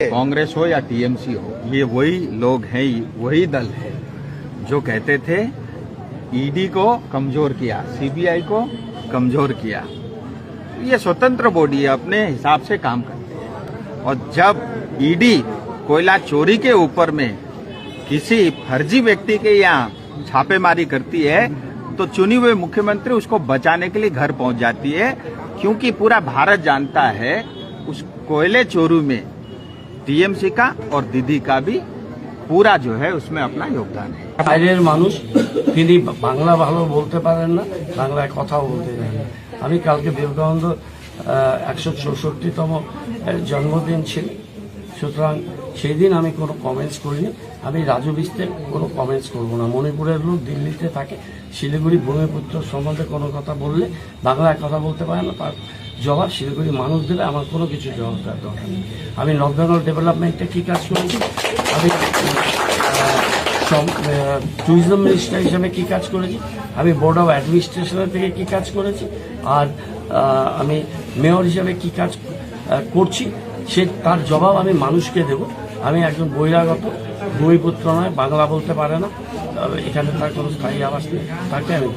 कांग्रेस हो या टीएमसी हो, ये वही लोग हैं, वही दल है जो कहते थे ईडी को कमजोर किया, सीबीआई को कमजोर किया। ये स्वतंत्र बॉडी है, अपने हिसाब से काम करते हैं। और जब ईडी कोयला चोरी के ऊपर में किसी फर्जी व्यक्ति के यहाँ छापेमारी करती है तो चुनी हुए मुख्यमंत्री उसको बचाने के लिए घर पहुंच जाती है, क्योंकि पूरा भारत जानता है उस कोयले चोरी में टीएमसी का और दीदी का भी पूरा जो है उसमें अपना योगदान है। বাইরের মানুষ তিনি বাংলা ভালো বলতে পারেন না, বাংলায় কথাও বলতে জানেন না। আমি কালকে বিবেকানন্দ 164তম জন্মদিন ছিল, সুতরাং সেই দিন আমি কোনো কমেন্টস করিনি। আমি রাজু বিস্তে কোনো কমেন্টস করব না। মণিপুরের লোক দিল্লিতে থাকে, শিলিগুড়ি ভূমিপুত্র সম্বন্ধে কোনো কথা বললে বাংলায় কথা বলতে পারে না, তার জবাব শিলিগুড়ি মানুষ দেবে, আমার কোনো কিছু জবাব দেওয়ার দরকার নেই। আমি নর্থ বেঙ্গল ডেভেলপমেন্টে কী কাজ করেছি, আমি ট্যুরিজম মিনিস্টার হিসেবে কী কাজ করেছি, আমি বোর্ড অফ অ্যাডমিনিস্ট্রেশনের থেকে কী কাজ করেছি, আর আমি মেয়র হিসেবে কী কাজ করছি, সে তার জবাব আমি মানুষকে দেব। আমি একজন বহিরাগত, ভূমিপুত্র নয়, বাংলা বলতে পারে না, এখানে তার কোনো স্থায়ী আবাস নেই, তাকে আমি